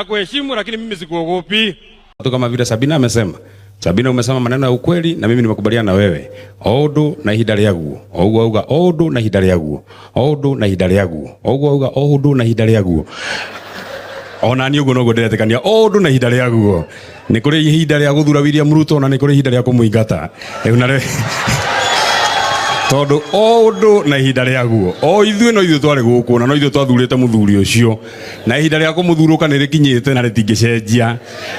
Nakuheshimu lakini mimi sikuogopi. Watu kama vile Sabina amesema. Sabina umesema maneno ya ukweli na mimi nimekubaliana na wewe. Odo na ihinda rĩaguo. Ouga odo na ihinda rĩaguo. Odo na ihinda rĩaguo. Ouga odo na ihinda rĩaguo. Ona ni ugo no go ndiretekania odo na ihinda rĩaguo. Nĩ kũrĩ ihinda rĩa gũthura William Ruto na nĩ kũrĩ ihinda rĩa kũmũingata. Todo odo na ihinda rĩaguo. O ithuĩ no ithuĩ twari gũkũ na no ithuĩ twathurĩte mũthuri ũcio. Na ihinda rĩa kũmũthurũka nĩ rĩkinyĩte na rĩtingĩcenjia.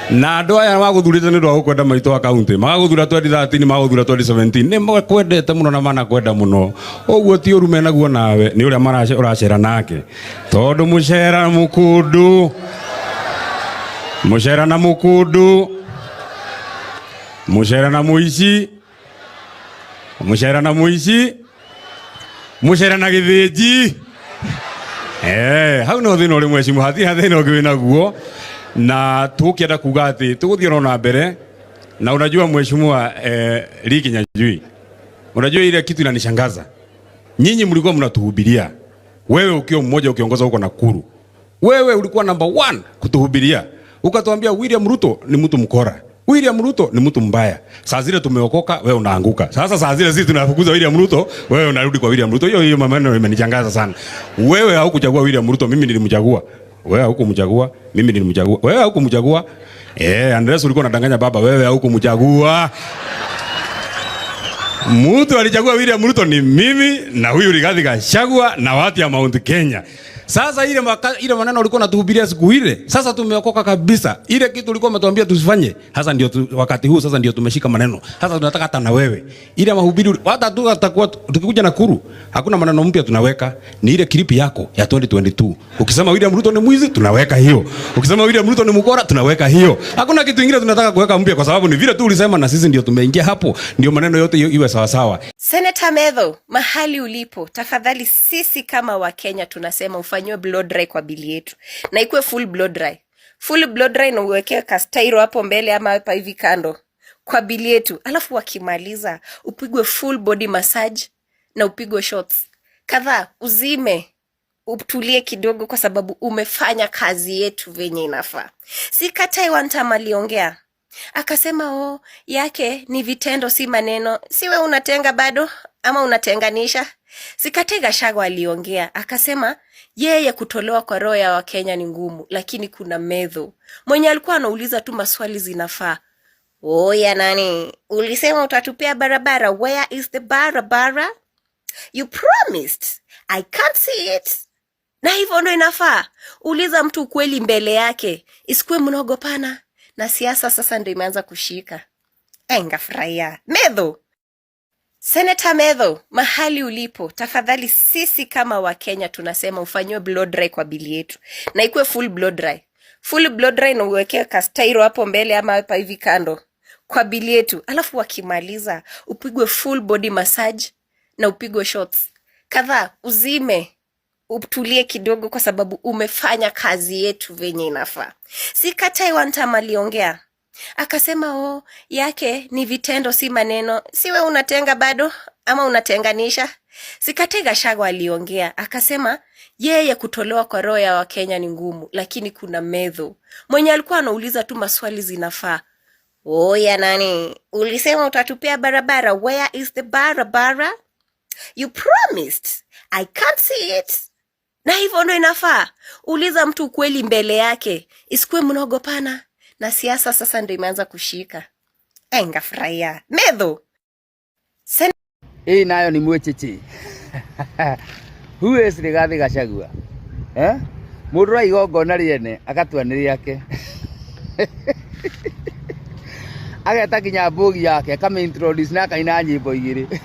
Na andũ aya magũthurĩte nĩ ũndũ wa gũkwenda maitũ a kaunti. Magagũthura 2013 magagũthura 2017. Nĩ makwendete mũno na manakwenda mũno. Ũguo ti ũru menaguo nawe nĩ ũrĩa ũracera nake. Tondũ mũcera mũkũndũ. Mũcera na mũkũndũ. Mũcera na mũici. Mũcera na mũici. Mũcera na gĩthĩnji. Hau no thĩna ũrĩ mwecimu hathina ũngĩ wĩnaguo. Na tũkĩenda kuga atĩ tũgũthiĩ na mbere. Na unajua mheshimiwa Ricky Nyanjui. Unajua ile kitu inanishangaza. Nyinyi mlikuwa mnatuhubiria. Wewe ukiwa mmoja ukiongoza huko Nakuru. Wewe ulikuwa number 1 kutuhubiria. Ukatuambia William Ruto ni mtu mkora. William Ruto ni mtu mbaya. Saa zile tumeokoka, wewe unaanguka. Sasa saa zile sisi tunafukuza William Ruto, wewe unarudi kwa William Ruto. Hiyo maneno imenichangaza sana. Wewe haukuchagua William Ruto, mimi nilimchagua. Wewe haukumchagua, mimi nilimchagua. Wewe haukumchagua. Andreas ulikuwa unadanganya baba, wewe haukumchagua. Mtu alichagua William Ruto ni mimi na huyu Rigathi Gachagua na watu ya Mount Kenya. Sasa ile maneno ulikuwa unatuhubiria siku ile. Sasa tumeokoka kabisa. Ile kitu ulikuwa umetuambia tusifanye. Sasa ndio wakati huu sasa ndio tumeshika maneno. Sasa tunataka hata na wewe. Ile mahubiri hata tu atakuwa tukikuja Nakuru. Hakuna maneno mpya tunaweka. Ni ile clip yako ya 2022. Ukisema William Ruto ni mwizi tunaweka hiyo. Ukisema William Ruto ni mkora tunaweka hiyo. Hakuna kitu kingine tunataka kuweka mpya kwa sababu ni vile tu ulisema na sisi ndio tumeingia hapo. Ndio maneno yote iwe sawa sawa. Senator Medho, mahali ulipo, tafadhali sisi kama Wakenya tunasema ufanywe blood dry kwa bili yetu. Na ikuwe full blood dry. Full blood dry na uwekee kastairo hapo mbele ama hapa hivi kando kwa bili yetu. Alafu wakimaliza upigwe full body massage na upigwe shots. Kadhaa uzime, utulie kidogo kwa sababu umefanya kazi yetu venye inafaa. Sikatai Wantama aliongea. Akasema yake ni vitendo si maneno. Siwe unatenga bado ama unatenganisha. Sikatai Gachagua aliongea. Akasema yeye kutolewa kwa roho ya Wakenya ni ngumu, lakini kuna Medho mwenye alikuwa anauliza tu maswali zinafaa. Ya nani? Ulisema utatupea barabara. Where is the barabara? You promised. I can't see it. Na hivyo ndo inafaa. Uliza mtu ukweli mbele yake. Isikuwe mnaogopana. Na siasa sasa ndio imeanza kushika. Ngafurahia. Medho. Senator Medho, mahali ulipo, tafadhali sisi kama Wakenya tunasema ufanywe blood dry kwa bili yetu. Na ikuwe full blood dry. Full blood dry na uwekee kastairo hapo mbele ama hapa hivi kando kwa bili yetu. Alafu wakimaliza upigwe full body massage na upigwe shots. Kadhaa uzime, utulie kidogo kwa sababu umefanya kazi yetu venye inafaa. Sikatai Wantama aliongea. Akasema yake ni vitendo si maneno. Siwe unatenga bado ama unatenganisha. Sikatai Gachagua aliongea. Akasema yeye kutolewa kwa roho ya Wakenya ni ngumu, lakini kuna Medho mwenye alikuwa anauliza tu maswali zinafaa. Ya nani? Ulisema utatupea barabara. Where is the barabara? You promised. I can't see it. Na hivyo ndo inafaa. Uliza mtu ukweli mbele yake. Isikuwe mnaogopana. Na siasa sasa ndo imeanza kushika. Ngafurahia. Medho. Nayo ni mwecheche. Who is Rigathi Gachagua? Mũndũ wa igongona rĩene agatuanĩria yake. Ageta kinya mbogi yake akame-introduce na akaina nyĩmbo igĩrĩ.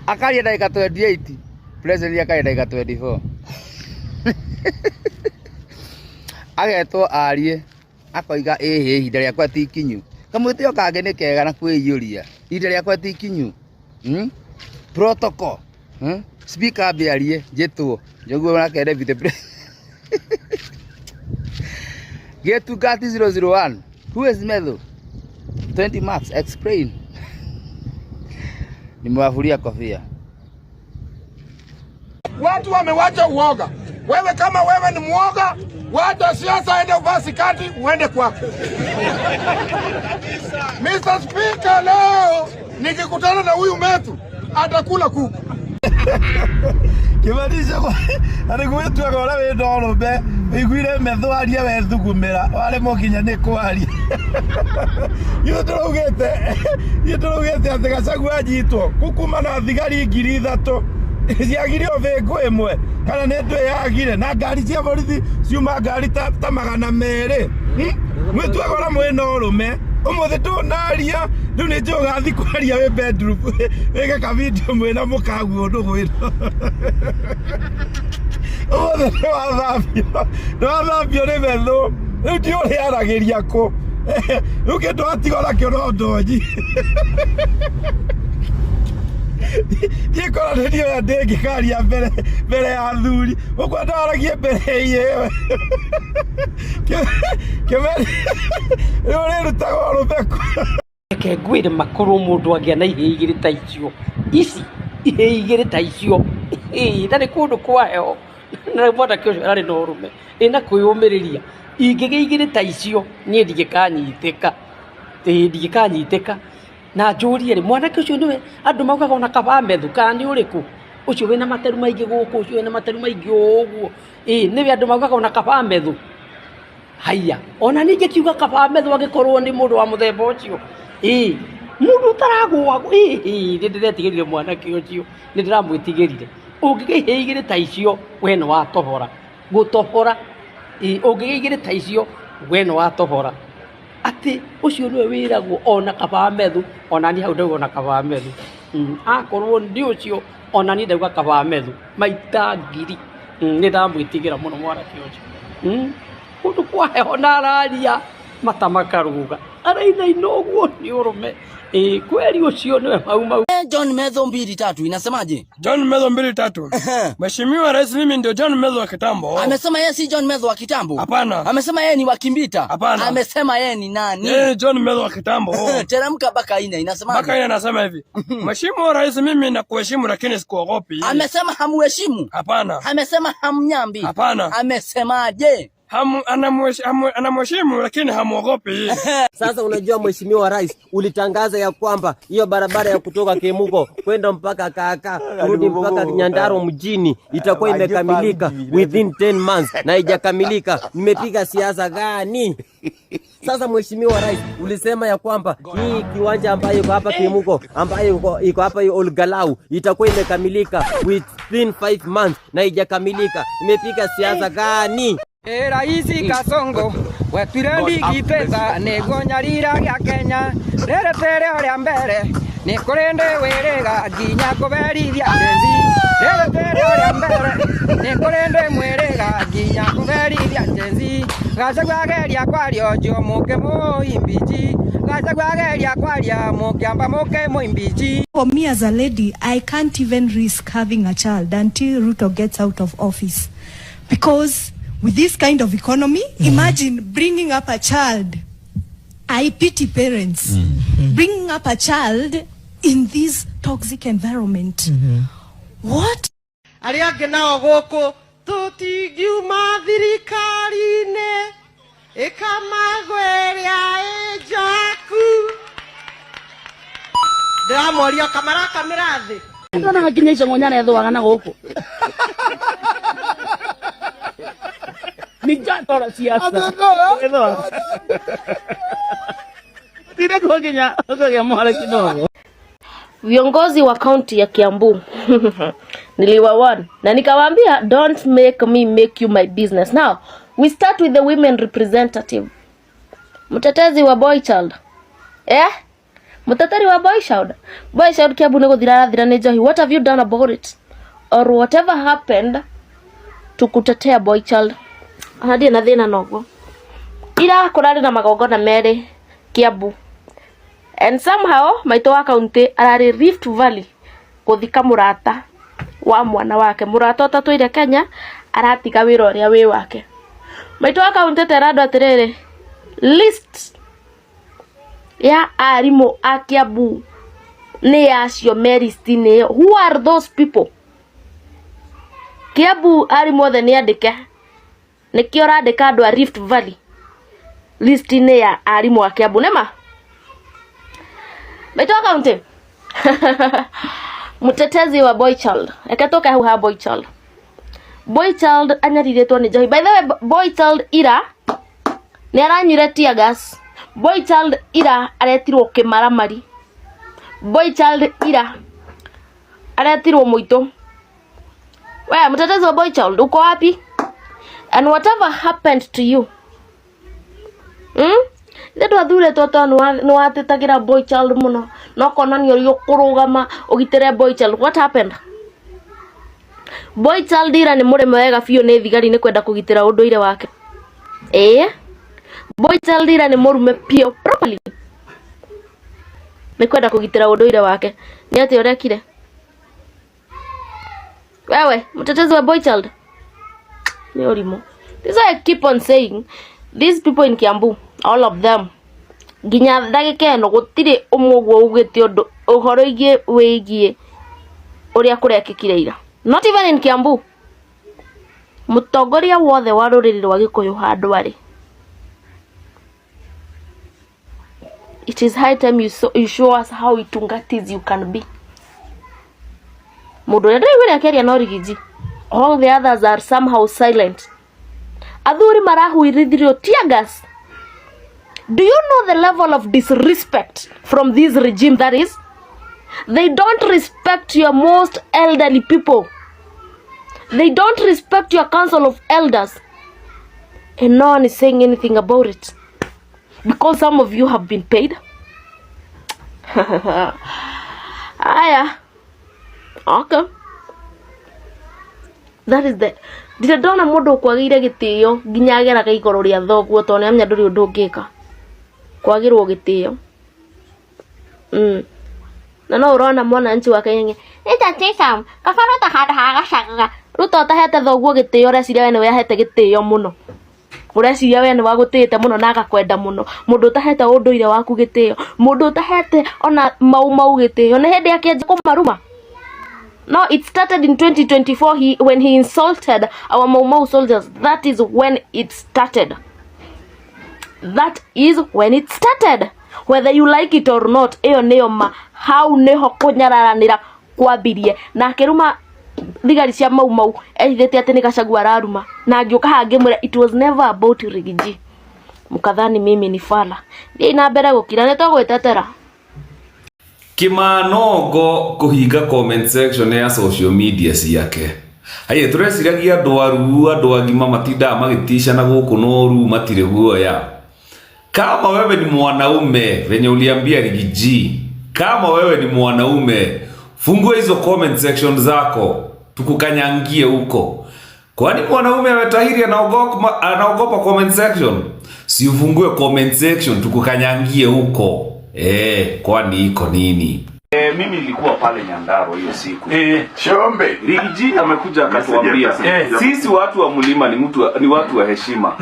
Akaria ndagĩka 28, president akaria ndagĩka 24. Agetwo arie akoiga ihinda rĩakwa ti ikinyu. Kamwĩtĩo kangĩ nĩ kega na kwĩiyũria. Ihinda rĩakwa ti ikinyu. Protocol. Speaker abiarie njĩtwo. Njoguo nake David Getugati 001. Who is Medho? 20 marks. Explain. Nimewafulia kofia. Watu wamewacha uoga. Wewe kama wewe ni muoga, wacha siasa, ende basi kati uende kwako. Mr. Speaker, leo nikikutana na huyu metu atakula kuku. Kimanisha kwa anigwetu akora we ndoro be igwire metho aria we thugumira wale mokinya ni kwari yitorougete ati Gachagua anyitwo kukuma na thigari 3,000 ciagire othengo imwe kana nä ndå yagire na ngari cia borithi ciuma ngari ta 200 mwä tuagora mwä na å rå me å må thä ndå naria rä u nä njå gathi kwaria wä bedroom wä ge ka video mwä na må kaguo ndå gwä å må thä nä wathambio nä methå rä u ndi å rä aragä ria kå rä u kä ndå atigora kä ro ndonyi Kikora ndio ya ndege karia mbere ya thuri ukwenda aragie mbere yewe kemeri rore rutago rubeko ke gwire makoro mundu agia na ihigire ta icio ici ihigire ta icio ndari kundu kwa heo na bota kyo ari no rume ina kuyumiriria ingigire ta icio nie ndigikanyiteka ndigikanyiteka na njuri ri mwana ke ucio niwe andu maugaga ona kaba methu kani uriku ucio wina materu maingi guku ucio wina materu maingi uguo niwe andu maugaga ona kaba methu haya ona ninge kiuga kaba methu agikorwo ni mundu wa muthemba ucio mundu taragwa ndiretigirire mwana ke ucio ndiramwitigirire ungigihigire ta icio we no watohora gutohora ungigihigire ta icio we no watohora ati ucio niwe wiragwo ona kaba methu ona ni hau ndauga ona kaba methu akorwo ndi ucio ona ni ndauga kaba methu maita ngiri ni ndamwitigira muno mwana ke ucio kundu kwa heho na araria matamakaruga araitha inoguo ni urume kweli ucio niwe mau John Medho 2-3 inasemaje? John Medho 2-3. Mheshimiwa Rais, mimi ndio John Medho wa kitambo. Amesema yeye si John Medho wa kitambo? Hapana. Amesema yeye ni wa Kimbita? Hapana. Amesema yeye ni nani? John Medho wa kitambo. Teremka baka ina inasemaje? Baka ina nasema hivi. Mheshimiwa Rais, mimi nakuheshimu lakini sikuogopi. Amesema hamuheshimu? Hapana. Amesema hamnyambi? Hapana. Amesemaje? Anamheshimu lakini hamuogopi. Sasa unajua Mheshimiwa Rais, ulitangaza ya kwamba hiyo barabara ya kutoka Kemuko kwenda mpaka Kaka kurudi mpaka Nyandarua mjini itakuwa imekamilika within 10 months na haijakamilika. Nimepiga siasa gani? Sasa Mheshimiwa Rais, ulisema ya kwamba hii kiwanja ambayo iko hapa Kemuko ambayo iko hapa Olgalau itakuwa imekamilika within 5 months na haijakamilika. Nimepiga siasa gani? Raisi Kasongo wetwire ndigiteza niguo nyarira gia Kenya reretere oria mbere ni kurinde wiriga nginya kuberithia ndenzi reretere oria mbere ni kurinde mwiriga nginya kuberithia ndenzi Gachagua geria kwario njo muke muimbichi Gachagua geria kwaria mukiamba muke muimbichi. For me as a lady, I can't even risk having a child until Ruto gets out of office, because with this kind of economy, imagine bringing up a child. I pity parents. Bringing up a child in this toxic environment. What? Ariage nao goko tutingiuma thirikari-inĩ ikamagweria ejaku ndiramoria kamaraka mirathi ndona hakinya ico ngonyana ethwaga na guku Nijatora siasa. Viongozi wa kaunti ya Kiambu niliwawarn na nikawaambia don't make me make you my business. Now we start with the women representative. Mtetezi wa boy child. Mtetezi wa boy child. Boy child Kiambu nego thira ne Njohi. What have you done about it? Or whatever happened to kutetea boy child? Hadi na thina nogo ira kurari na magongona mere Kiambu, and somehow maito wa county arari Rift Valley kuthika murata wa mwana wake murata tatwire Kenya aratiga wira uria wi wake maito wa county terado atirere list ya arimo a Kiambu ni acio meristine. Who are those people? Kiambu ari mothe ni andike nikio randika andu a Rift Valley list ni ya arimu wa Kiambu nema Baito county mutetezi wa Boy Child ekatoka hu ha Boy Child anyariretwo ni njohi. By the way, Boy Child ira ni aranyire tear gas. Boy Child ira aretirwo kimaramari. Boy Child ira aretirwo muito. Wewe mtetezi wa Boy Child uko wapi? And whatever happened to you, ndeto athure toto no atetagira Boy Child muno no konani ori okurugama ogitere Boy Child. What happened? Boy Child ira ni mureme wega biyo ni thigari ni kwenda kugitira unduire wake. Boy Child ira ni murume pio properly ni kwenda kugitira unduire wake. Ni ati orekire wewe mtetezi wa Boy Child ni orimo. This is why I keep on saying these people in Kiambu, all of them, ginya ndagike no gutire umugwo ugite undu uhoro igie wigie uria kurekikire ira. Not even in Kiambu. Mutongoria wothe wa ruriri rwa Gikuyu handu ari. It is high time you show us how itungatiz you can be. Mundu ria ndaiwira keria no rigiji. All the others are somehow silent. Athuri marahuirithirio tear gas. Do you know the level of disrespect from this regime that is? They don't respect your most elderly people. They don't respect your council of elders. And no one is saying anything about it. Because some of you have been paid. Aya. Okay. That is the ndona mundu kwagire gitio nginya ageraga igoro ria thoguo to nemya nduri undu ngika kwagirwo gitio na no urona mwana nchi wa Kenya eta tesa kafaro ta hada haga shagaga ruto ta hete thoguo gitio reciria we ni we hete gitio muno ureciria we ni wagutite muno na agakwenda muno mundu ta hete unduire waku gitio mundu ta hete ona mau gitio ne hende akenje kumaruma. No, it started in 2024 when he insulted our Mau soldiers. That is when it started. That is when it started. Whether you like it or not, eyo neyo ma how neho kunyararanira kwabirie na keruma thigari cia Mau ethete ati ni Gachagua araruma na ngioka hangimwira it was never about rigiji. Mukathani mimi ni fala ndi na mbere gukira ne twagwetetera Kimanongo kuhinga comment section ya social media ciake. Haye tureciragia andu agima matinda magitisha na guku noru matire guoya. Kama wewe ni mwanaume venye uliambia Rigiji, kama wewe ni mwanaume fungua hizo comment section zako tukukanyangie huko. Kwani mwanaume ametahiri anaogopa comment section? Si ufungue comment section tukukanyangie huko. Kwani iko nini? Mimi nilikuwa pale Nyandarua hiyo siku. Shombe. Rigiji amekuja akatuambia sisi watu wa mlima ni watu wa heshima.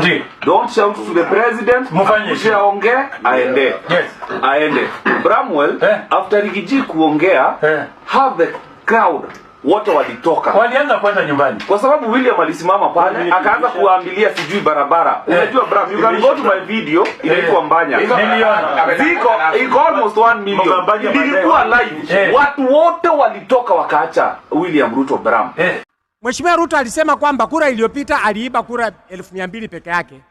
Don't shout to the president. Mfanye ongea aende. Yes. Aende. Bramwell after Rigiji kuongea have the crowd wote walitoka. Walianza kwenda nyumbani. Kwa sababu William alisimama pale akaanza kuambilia sijui barabara. Unajua Bram, you can go to my video inaitwa Mbanya. Iko almost 1 million. Ilikuwa live. Watu wote walitoka wakaacha William Ruto Bram. Mheshimiwa Ruto alisema kwamba kura iliyopita aliiba kura 200,000 peke yake.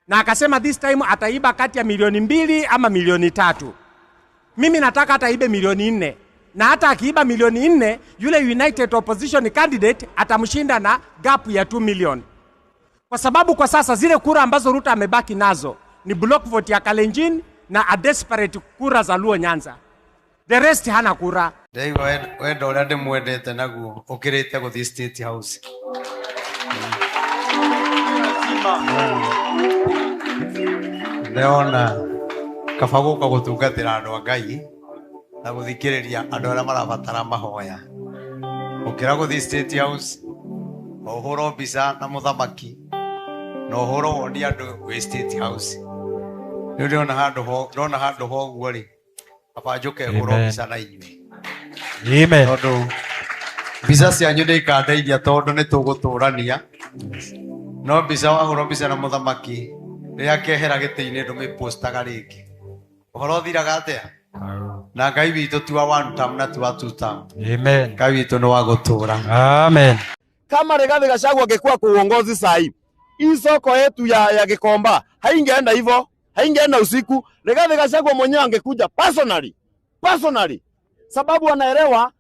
Na akasema this time ataiba kati ya 2 ama 3 Mimi nataka ataibe 4 na hata akiiba 4 yule United Opposition candidate atamshinda na gap ya 2 million. Kwa sababu kwa sasa zile kura ambazo Ruto amebaki nazo ni block vote ya Kalenjin na a desperate kura za Luo Nyanza. The rest hana kura. Wendo ria ndimwendete naguo ukirite guthii State House. Leona kabaguka gutungatira andu a Ngai na guthikiriria andu aria marabatara mahoya. Ukira guthii State House ohoro mbica na muthamaki na ohoro woni andu wi State House. Ni ndona handu hoguo ri aba njuke ohoro mbica na inyui. Amen. Mbica cianyu nĩ ikandeithia tondũ nĩ tũgũtũrania. No mbica wahũrwo mbica na mũthamaki rĩrĩa akehera gĩtĩ-inĩ ndũmĩpostaga rĩngĩ. Ũhoro ũthiraga atĩa? Na Ngai witũ ti wa one term na ti wa two term. Amen. Ngai witũ nĩ wa gũtũra. Amen. Kama Rigathi Gachagua angekuwa kwa uongozi saa hii soko yetu ya Gikomba haingeenda hivyo, haingeenda usiku. Rigathi Gachagua mwenyewe angekuja personally, sababu anaelewa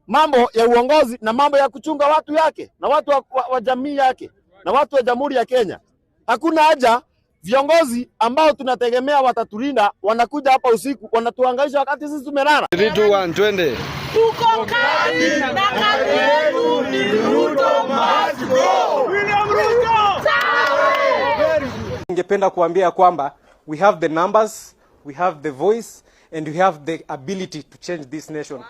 mambo ya uongozi na mambo ya kuchunga watu yake na watu wa jamii yake na watu wa Jamhuri ya Kenya. Hakuna haja viongozi ambao tunategemea watatulinda wanakuja hapa usiku wanatuhangaisha wakati sisi tumelala. 3 2 1 twende. Tuko kali na kazi yetu ni Ruto must go. William Ruto. Ningependa kuambia kwamba we have the numbers, we have the voice and we have the ability to change this nation.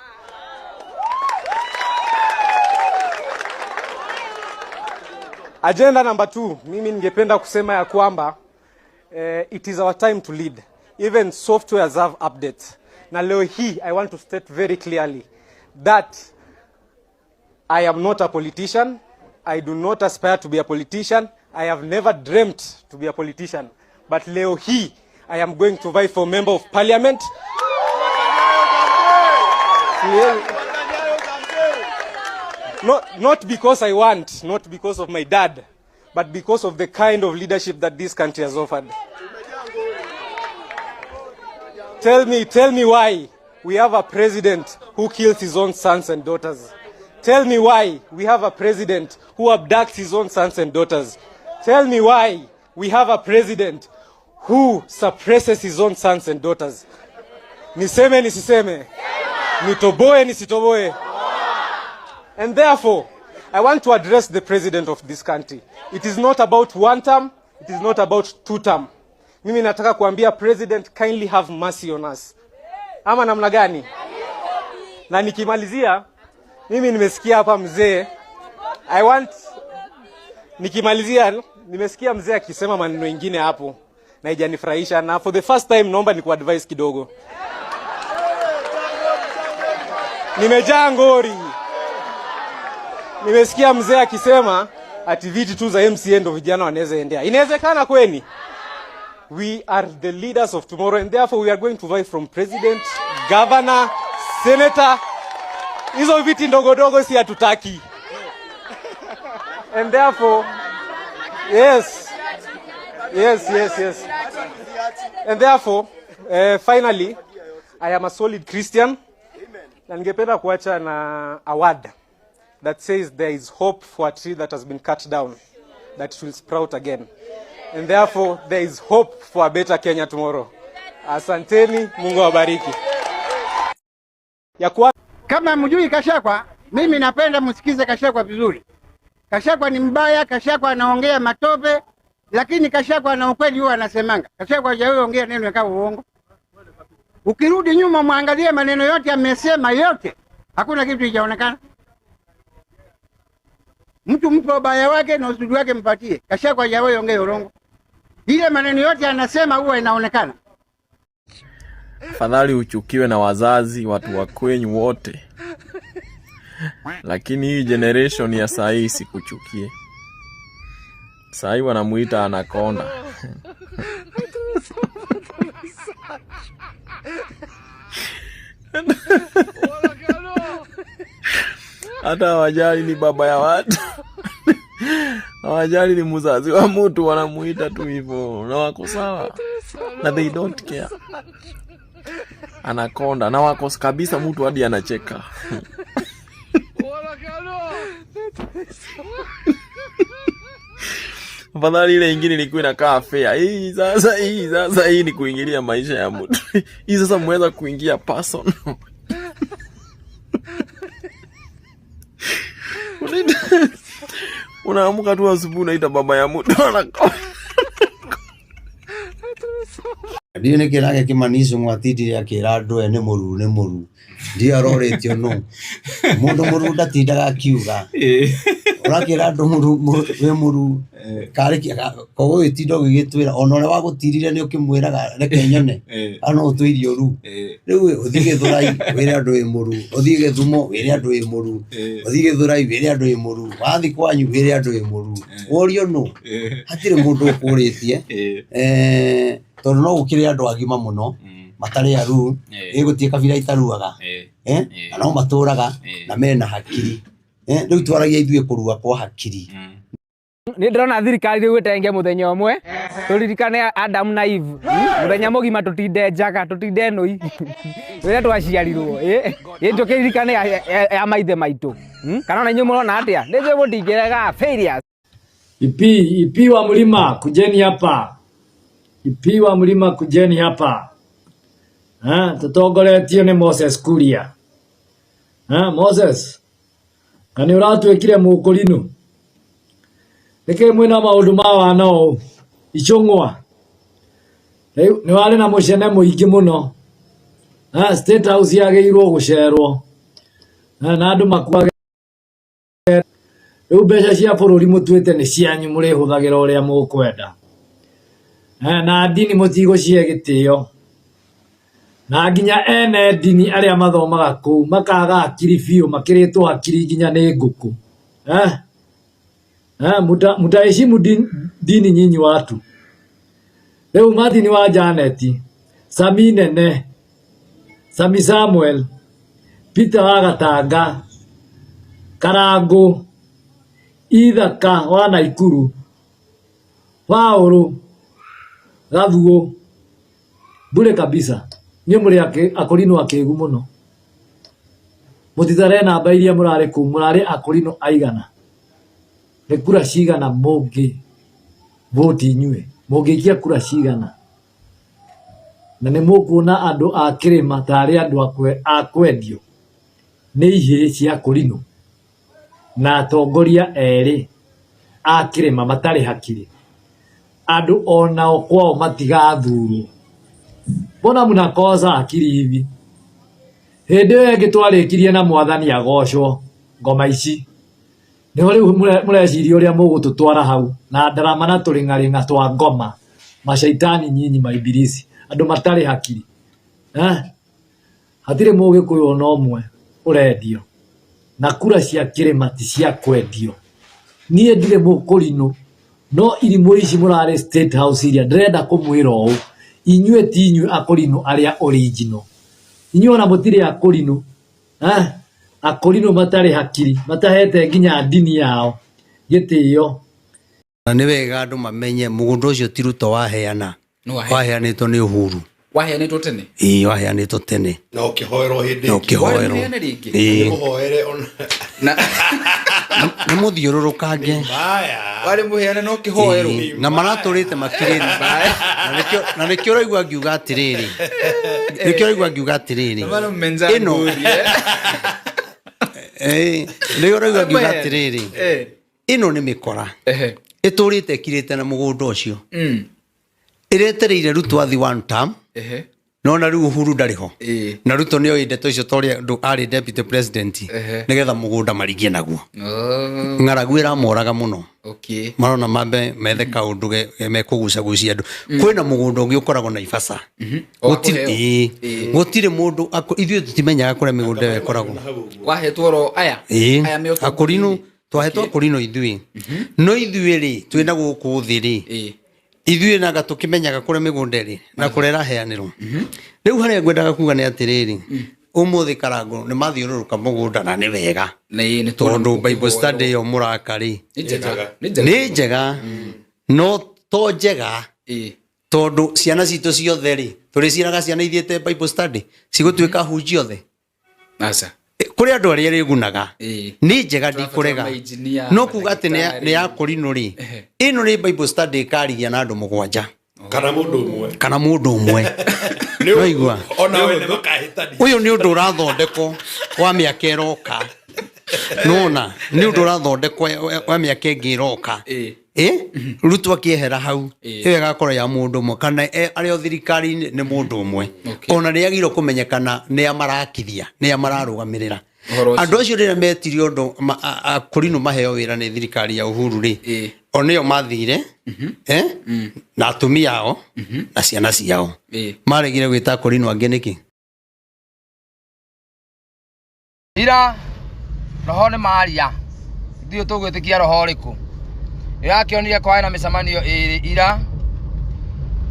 Agenda number 2, mimi ningependa kusema ya kwamba it is our time to lead. Even softwares have updates. Na leo hii I want to state very clearly that I am not a politician. I do not aspire to be a politician. I have never dreamt to be a politician. But leo hii I am going to vie for member of parliament. Not because I want, not because of my dad, but because of the kind of leadership that this country has offered. Tell me why we have a president who kills his own sons and daughters. Tell me why we have a president who abducts his own sons and daughters. Tell me why we have a president who suppresses his own sons and daughters. Niseme nisiseme? Nitoboe nisitoboe? And therefore, I want to address the president of this country. It is not about one term, it is not about two term. Mimi nataka kuambia president, kindly have mercy on us. Ama namna gani? Na nikimalizia, mimi nimesikia hapa mzee, nimesikia mzee akisema maneno mengine hapo na haijanifurahisha, na for the first time naomba nikuadvise kidogo. Nimejaa ngori. Nimesikia mzee akisema ati viti tu za MCA ndo vijana wanaweza endea. Inawezekana kweni? We are the leaders of tomorrow and therefore we are going to vie from president, governor, senator. Hizo viti ndogo si hatutaki. And therefore, yes. And therefore, finally, I am a solid Christian. Na ningependa kuacha na award that says there is hope for a tree that has been cut down, that it will sprout again. And therefore, there is hope for a better Kenya tomorrow. Asanteni, Mungu awabariki. Kama mjui Gachagua, mimi napenda msikize Gachagua vizuri. Gachagua ni mbaya, Gachagua anaongea matope, lakini Gachagua na ukweli huwa anasemanga. Gachagua hajaongea neno kama uongo. Ukirudi nyuma muangalie maneno yote amesema yote, hakuna kitu kijaonekana. Mtu mpe ubaya wake na uzuri wake mpatie. Gachagua hajaongea urongo. Ile maneno yote anasema huwa inaonekana. Fadhali uchukiwe na wazazi, watu wa kwenyu wote. Lakini hii generation ya saa hii sikuchukie. Saa hii wanamuita anakonda. Hata hawajali ni baba ya watu. Hawajali ni mzazi wa mtu, wanamuita tu hivyo na wako sawa. Na they don't care. Anakonda na wako kabisa, mtu hadi anacheka. Fadhali ile nyingine ilikuwa inakaa fair. Hii sasa hii ni kuingilia maisha ya mtu. Hii sasa mweza kuingia person. Unaamka tu asubuhi unaita baba ya mtu anakonda. Ndiye nekirage kimanizo mwatiti yakira andu ene muru ndi aroretio no mundu muru ndatindaga akiuga urakira andu muru kari kogo itindo gigitwira onore wa gutirire ni ukimwiraga reke nyone ano utwirio ru riu uthii Githurai wire andu wi muru uthii Githumo wire andu wi muru uthii Githurai wire andu wi muru wathi kwanyu wire andu wi muru worio no hatire mundu ukuritie tondu no gukire andu agima muno matari aru igutie kabira itaruaga na no maturaga na mena hakiri riu twaragia ithue kurua kwa hakiri ni ndona thirikari riu itenge muthenya umwe turirikane Adam na Eve muthenya mugima tutinde njaga tutinde noi wira twaciarirwo tukiririkane ya maithe maitu kana na inyu murona atia ndizo mutingirega failures. Ipi wa mlima kujeni hapa, Ipi wa mlima kujeni hapa. Tutongoretio ni Moses Kuria. Moses kani uratwikire mukurinu reke mwina maundu ma wana icungwa ni wari na mucene muingi muno State House yageirwo gucerwo na andu makuage riu mbeca cia bururi mutwite ni cianyu muri huthagira uria mukwenda na dini mutigucie gitio na nginya ene dini aria mathomaga kuu makaga akiri biu makiritwo akiri nginya ni nguku mutaheshimu dini nyinyi watu. Leo Martin wa Janeti, Sami Nene, Sami Samuel, Peter Wagatanga, Karago, Ithaka wa Naikuru, Paulo, Gathuo, bure kabisa. Nye muri akorino akegu muno. Mutitare namba iria murare ku murare akorino aigana. Kura cigana mungi voti inyue mungiikia kura cigana na ni mukuona andu a kirima tari andu akwendio ni ihiri cia kurino na atongoria eri a kirima matari hakiri andu onao kwao matigathurwo bona munakosa akiri hivi hindi yo ngitwarikirie na mwathani agocwo ngoma ici ni hori mureciria uria mugututwara hau na ndarama na turingaringa twa ngoma mashaitani nyinyi maibilisi andu matari hakiri hatire mugikuyu ona umwe urendio na kura cia kirima ti cia kwendio nie ndire mukurino no irimu ici murare State House iria ndirenda kumwira u inyue ti inyue akurino aria original inyue ona mutire akurino akorino matari hakiri matahete nginya dini yao gitio na ni wega andu mamenye mugundo ucio ti Ruto waheana waheanitwo ni Uhuru waheanitwo tene waheanitwo tene na ukihoerwo hindi na ukihoerwo muhoere na muthiururukange wari muheane no kihoerwo na maraturite makiriri na nikio raigua ngiuga atiriri nikio raigua ngiuga atiriri ino leo raigua ngiuga atiriri ino ni mikora iturite kirite na mugundo ucio iretereire Ruto athi one term no na riu Uhuru ndariho na Ruto nio indeto icio tori ari deputy president nigetha mugunda marigie naguo ngaraguira moraga muno marona mambe methe kaundu mekugucagucia andu kwina mugunda ungi ukoragwo na ibasa gutire mundu ithuĩ tutimenyaga kuria migunda ĩyo ĩkoragwo wahetwo ro aya akorino twahetwo akorino ithuĩ no ithuĩ ri twina guku thi ri ithuĩ naga tukimenyaga kuria migunda ĩrĩ na kuria ĩraheanĩrwo riu haria ngwendaga kuga ni atiriri umuthi Karango ni mathiũrũrũka mugunda na ni wega tondu Bible study yo murakari ni njega no to njega tondu ciana citu ciothe ri turi ciaraga ciana ithiete Bible study cigutwika hunji othe aca kuri andu aria rigunaga ni njega ndikurega no kuga ati ni ya korino ri ino ni Bible study karigia na andu mugwanja kana mundu umwe no igua ona we ne makahitani uyu ni undu urathondekwo wa miaka iroka nona ni undu urathondekwo wa miaka ingi iroka Ruto akiehera hau iwe gakora ya mundu umwe kana ario thirikari ni mundu umwe ona ni agiro kumenyekana ni amarakithia ni amararugamirira andu acio rira metirio undu akorino maheo wira ni thirikari ya Uhuru ri onio mathire na atumia ao na ciana ciao maregire gwita akorino angi niki ira roho nĩ maria ithuĩ tũgwĩtĩkia roho ũrĩkũ ĩrakĩonire kwa na mĩcemanio ira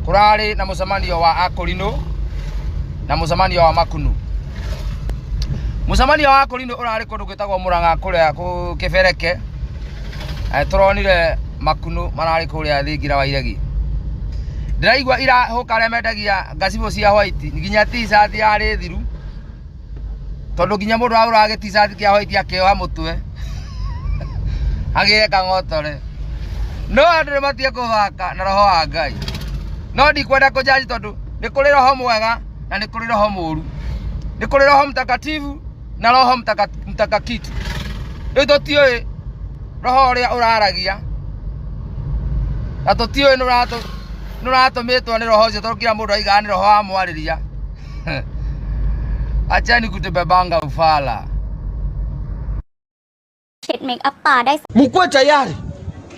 kũrarĩ na mũcemanio wa Akũrinũ na mũcemanio wa Makunu. Mũcemanio wa Akũrinũ ũrarĩ kũndũ gwĩtagwo Mũrang'a kũrĩa Kĩbereke. Tũronire Makunu mararĩ kũrĩa Thingira wa Iregi. Ndĩraigua ira hũka arĩa mendagia ngacibũ cia white nginya t-shirt yarĩ thiru, tondũ nginya mũndũ agũraga t-shirt kĩa white akĩoha mũtwe agĩeka ng'otore. No andũ nĩmatige kũthaka na roho wa Ngai. No ndikwenda kũjaji tondũ nĩ kũrĩ roho mwega na nĩ kũrĩ roho mũũru. Nĩ kũrĩ roho mtakatifu na roho mtakakitu. Rĩu tũtiũĩ roho ũrĩa ũraragia na tũtiũĩ nũratũmĩtwo nĩ roho ũcio, tondũ kila mũndũ aigaga nĩ roho wa mwarĩria. Achani kutubebanga ufala. Mkuwe tayari.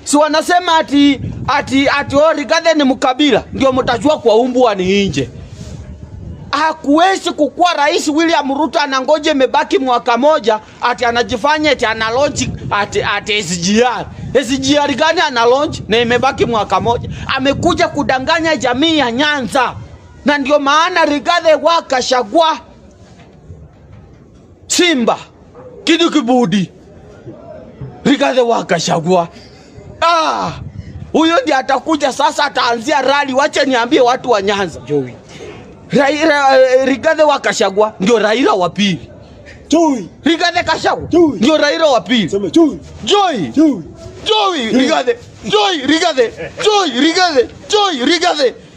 Si wanasema ati Rigathi ni mkabila ndio mtajua kwa umbwa ni nje. Hakuwezi kukua rais William Ruto anangoje mebaki mwaka moja ati anajifanya ati ana launch ati SGR. SGR gani ana launch na imebaki mwaka moja? Amekuja kudanganya jamii ya Nyanza. Na ndio maana Rigathi wa Gachagua Simba kidu kibudi. Rigathi wa Gachagua huyo ndiye atakuja sasa, ataanzia rally. Wacha niambie watu wa Nyanza, Rigathi wa Gachagua ndio Raila wa pili. Rigathi Gachagua ndio Raila wa pili.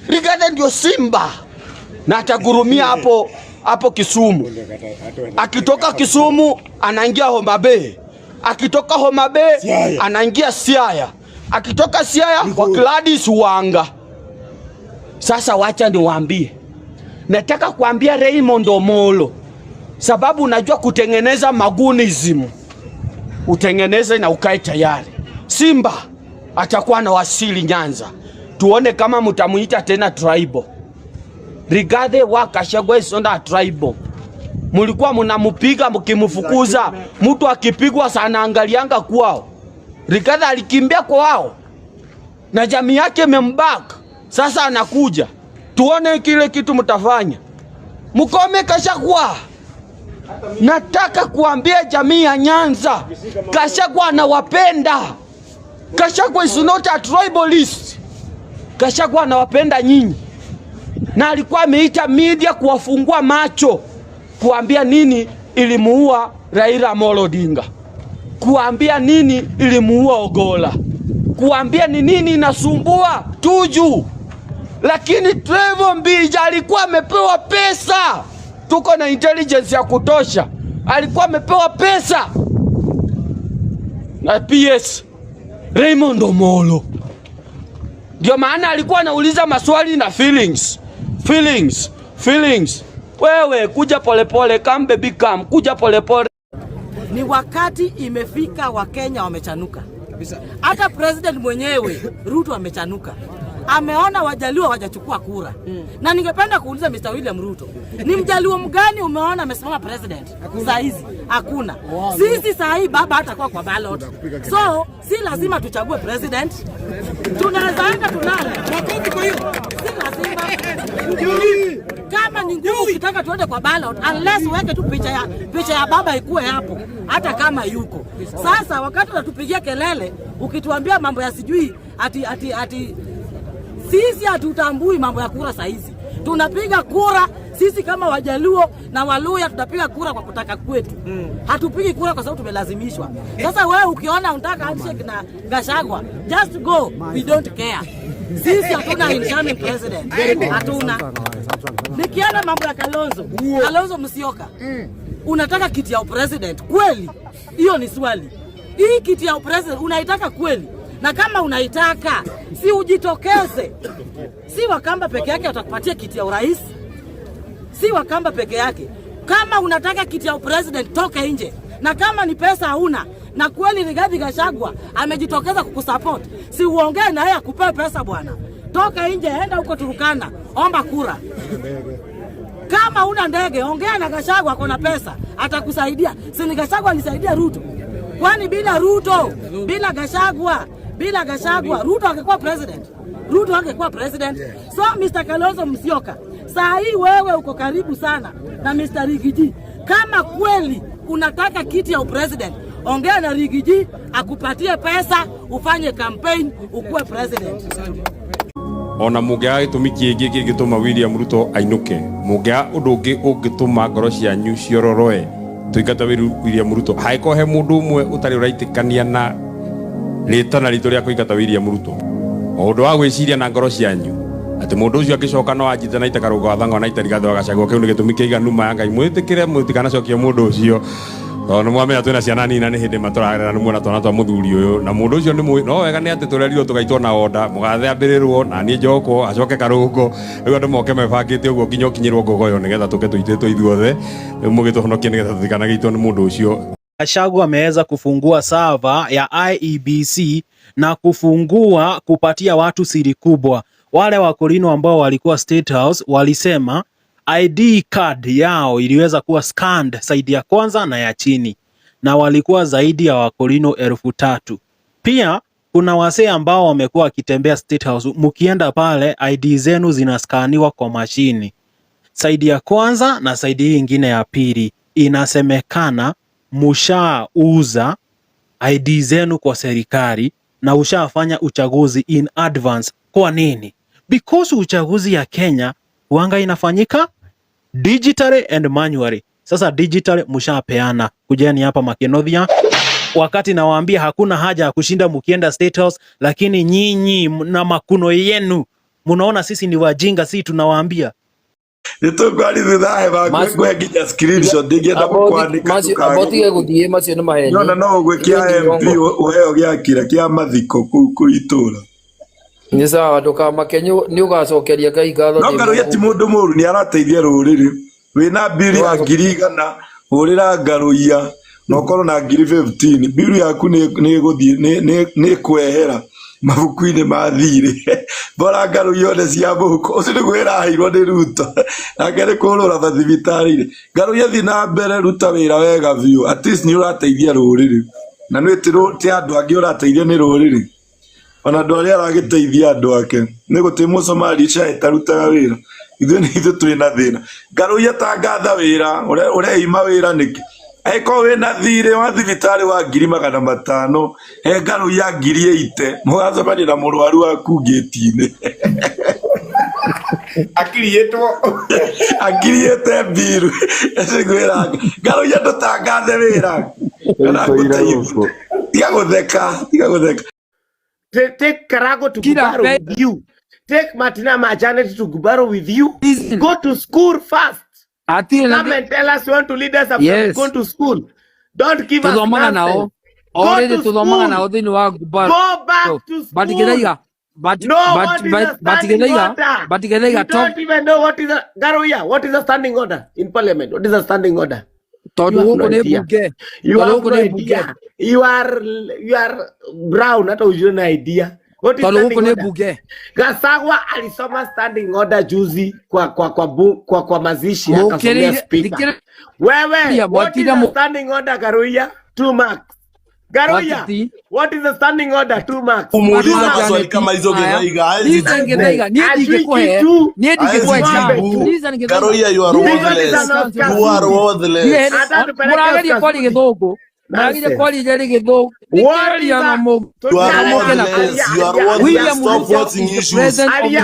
Rigathi ndio Simba na atagurumia hapo Kisumu. Akitoka Kisumu anaingia Homa Bay. Akitoka Homa Bay anaingia Siaya. Akitoka Siaya kwa Gladys Wanga. Sasa wacha niwaambie. Nataka kuambia Raymond Omolo, sababu unajua kutengeneza magunism. Utengeneze na ukae tayari. Simba atakuwa na wasili Nyanza. Tuone kama mtamuita tena tribal. Rigathi wa Gachagua is not a tribal. Mulikuwa mnamupiga mkimfukuza, mtu akipigwa sana angalianga kwao. Rigathi alikimbia kwao na jamii yake imembaka. Sasa anakuja. Tuone kile kitu mtafanya. Mkome Gachagua. Nataka kuambia jamii ya Nyanza, Gachagua anawapenda. Gachagua is not a tribalist. Gachagua anawapenda nyinyi. Na alikuwa ameita media kuwafungua macho, kuambia nini ilimuua Raila Amolo Odinga, kuambia nini ilimuua Ogola, kuambia ni nini inasumbua Tuju. Lakini Trevor Mbija alikuwa amepewa pesa. Tuko na intelligence ya kutosha. Alikuwa amepewa pesa na PS Raymond Omolo. Ndio maana alikuwa anauliza maswali na feelings. Wewe kuja polepole, come baby come, kuja polepole. Ni wakati imefika, wa Kenya wamechanuka. Hata president mwenyewe Ruto amechanuka. Ameona Wajaluo wajachukua kura. Na ningependa kuuliza Mr. William Ruto, ni Mjaluo mgani umeona amesimama president? Saa hizi hakuna. Sisi saa hii baba hatakuwa kwa ballot. So si lazima tuchague president. Tunaweza enda tulale. Si lazima. Kama ni ngumu ukitaka tuende kwa ballot, unless uweke tu picha ya baba ikue hapo, hata kama yuko. Sasa wakati tunatupigia kelele ukituambia mambo ya sijui ati sisi hatutambui mambo ya kura saa hizi. Tunapiga kura sisi kama Wajaluo na Waluya, tunapiga kura kwa kutaka kwetu. Hatupigi kura kwa sababu tumelazimishwa. Sasa wewe ukiona unataka handshake na Gachagua, just go, we don't care. Sisi hatuna incoming president. Hatuna. Nikiana mambo ya Kalonzo Musyoka. Unataka kiti ya president kweli? Hiyo ni swali. Hii kiti ya president unaitaka kweli? Na kama unaitaka, si ujitokeze. Si Wakamba peke yake watakupatia kiti ya urais. Si Wakamba peke yake. Kama unataka kiti ya president, toka nje. Na kama ni pesa hauna, na kweli Rigathi Gachagua amejitokeza kukusupport, si uongee na yeye akupe pesa bwana. Toka nje, enda huko Turukana, omba kura. Kama una ndege, ongea na Gachagua, ako na pesa, atakusaidia. Si ni Gachagua alisaidia Ruto? Kwani bila Ruto, bila Gachagua, Ruto angekuwa president? Ruto angekuwa president. So Mr. Kalonzo Musyoka, saa hii wewe uko karibu sana na Mr. Rigiji. Kama kweli unataka kiti ya president, ongea na Rigiji akupatie pesa, ufanye campaign, ukuwe president. Ona mungea gitumi kiingi kingituma William Ruto ainuke, mungea undu ungi ungituma ngoro cianyu ciororoe tuingata William Ruto, haiko he mundu umwe utari uraitikania na ritana ritu ria kuingata William Ruto, undu wa gwiciria na ngoro cianyu ati mundu ucio agicoka no anjite na itaka rugo athanga na itari gatho Gachagua, kiu ni gitumi kiiganu ma ya Ngai, mwitikire mutikana cokia mundu ucio no mwamenya twina ciana nini na ni hindi maturarera ni muona twana twa muthuri uyu na mundu ucio ni no wega ni ati turerirwo tugaitwo na oda mugathe ambirirwo na ni njoko acoke karungo riu andu moke mebangite uguo nginya kinyirwo ngogoyo nigetha tuke tuititwo ithuothe mugituhonokie nigetha tutikanageitwo ni mundu ucio. Gachagua ameweza kufungua server ya IEBC na kufungua kupatia watu siri kubwa. Wale wakorino ambao walikuwa State House walisema ID card yao iliweza kuwa scanned side ya kwanza na ya chini, na walikuwa zaidi ya wakorino 3,000. Pia kuna wasee ambao wamekuwa wakitembea State House, mkienda pale ID zenu zinaskaniwa kwa mashini, side ya kwanza na side hii nyingine ya pili. Inasemekana mushauza ID zenu kwa serikali na ushafanya uchaguzi in advance. Kwa nini? Because uchaguzi ya Kenya huanga inafanyika digitally and manually. Sasa digitally mushapeana, kujeni hapa Makenodhia, wakati nawaambia hakuna haja ya kushinda mkienda State House, lakini nyinyi na makuno yenu munaona sisi ni wajinga. Sisi tunawaambia nitugwari thuthahe bagwe nginya screenshot ngienda kuandika abotige guthie macio ni maheni nona no gwikia MP uheo giakira kia mathiko ku itura ni sawa nduka makenyo ni ugacokeria Ngai ngatho no ngaro yati mundu muru ni arateithia ruriri wina biri ya 100 urira ngaruia no korwo na 15 biri yaku ni guthie ni kwehera mabuku-ini mathire bora ngaru yone cia muhuko ucio ni gwira hairwo ni Ruto akere kurura thibitarĩ-inĩ ngaru yathi na mbere ruta wira wega biũ, at least ni urateithia ruriri na nĩ ti andu angi urateithia ni ruriri ona andu aria aragiteithia andu ake ni guti Mũsomali etarutaga wira ithuĩ twina thĩna. Ngaru yatangatha wira ureima wira niki eko wina thirĩ wa thibitarĩ wa 500 ngaru ya 80 mugacemania na mũrwaru waku ngĩti-inĩ akiriete mbiru ecigwĩra ngaru ya ndũtangathe wĩra tiga gũtheka. Take Karago to Gubaro with you. Take Martina Majanet to Gubaro with you. Go to school first. Come and tell us you want to lead us after going to school. Don't give us nonsense. Already to the man out in Gubaro. Go back to school. You don't even know what is a Garoya. What is a standing order in parliament? What is a standing order? You have no idea. You are brown. Hata ujue idea. What is standing order? Gachagua alisoma standing order juzi kwa mazishi akasomea speaker. Wewe, what is a standing order Garoya? 2 marks. Garoya, what is the standing order? 2 marks. Umuuliza maswali kama hizo Githaiga. Garoya, you are worthless. You are worthless. Murageria kwali githungu. Murageria kwali jeri githungu. You are worthless. Stop forcing issues.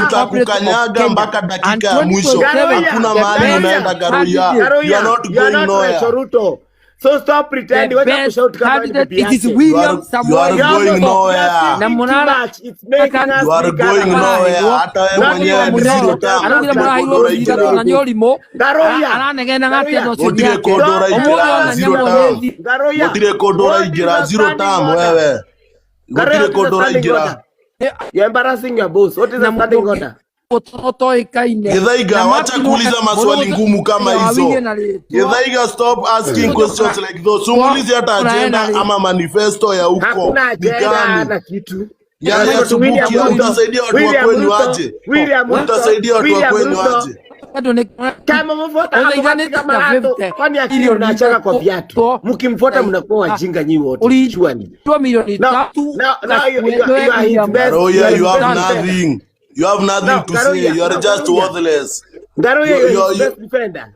Tutakukanyaga mpaka dakika ya mwisho. Hakuna mahali unaenda Garoya. You are not going nowhere. So stop pretending. It is William Samoei. You are going nowhere. It's making us. You are going nowhere. Hata wewe mwenyewe ni zero tamu. Utire kodora ingira zero tamu. Utire kodora ingira zero tamu wewe. Utire kodora ingira. You're embarrassing your boss. What is the standing order? Githaiga, wacha kuuliza maswali ngumu kama hizo. Githaiga, stop asking questions like those. Umuulize hata agenda ama manifesto ya huko. Hakuna agenda na kitu. Ya Subuki, utasaidia watu wa kwenu aje? Utasaidia watu wa kwenu aje? Kama mfuata kama hato, kwani akili unachaka kwa viatu. Mkimfuata mnakuwa wajinga nyinyi wote. Chuani. 2 milioni 3 Garoya, you have nothing. You have nothing to say. You are just worthless. Garoya, you are his best defender.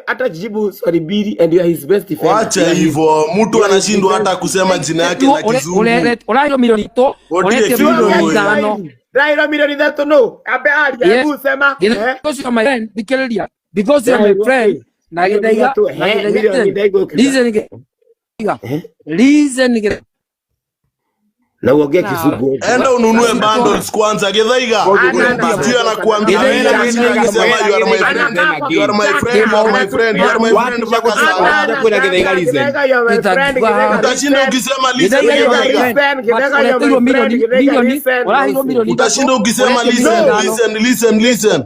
Hata jibu swali mbili and you are his best defender. Wacha hivyo. Mtu anashindwa hata kusema jina yake na kizungu. Unayo milioni 3. Raila milioni 3 no. Abe ali hebu sema. Because you are my friend, dikelelia. Because you are my friend. Na gidaiga. Listen again. Na uongee Kizungu. Enda ununue bundles kwanza Githaiga. Unapatia na kuambia ungesema you are my friend. You are my friend, you are my friend, you are my friend mpaka sasa. Kuna Githaiga listen. Utashinda ukisema listen Githaiga. Utashinda ukisema listen.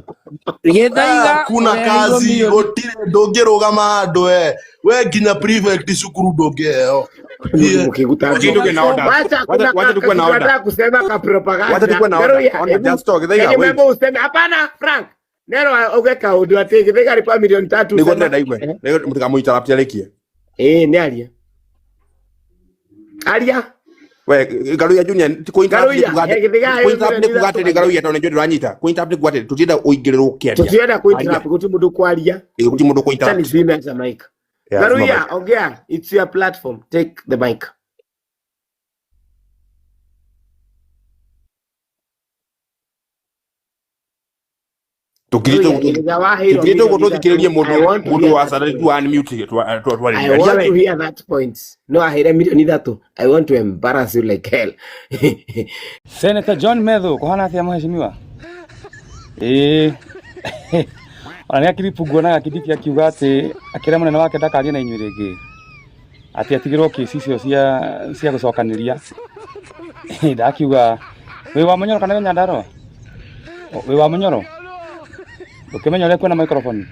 Githaiga kuna kazi otire dogero kama hado we kinya prefect shukuru dogeo. Wacha tukue na order. Kusema ka propaganda. Wacha tukue na order. Just talk. Mambo useme hapana Frank. Nero ogeka udu ateke bega ripa milioni 3. Niko ndenda igwe. Leo mtikamuita laptia lekia. Ni alia. Alia. We Garoya Junior ni tone jodi ranyita. Ko interrupt gwate tutida oigiriro kia. Tutida ko interrupt kuti mundu kwalia. Kuti mundu ko interrupt. Tani zime za mic. Garoya ongea, it's your platform. Take the mic. Tukirito kutothikiririe mundu wa sana tu unmute tu. I want to hear that point. No, I hear milioni 3. I want to embarrass you like hell. Senator John Medho, kuhana atia mheshimiwa? Ona akiripuguona akithithia kiuga ati akira munene wake ndakaria na inyuĩ rĩngĩ ati atigirwo kesi icio cia gucokaniria ndakiuga wi wa Munyoro kana Nyandarua wi wa Munyoro ukimenya ule kwena microphone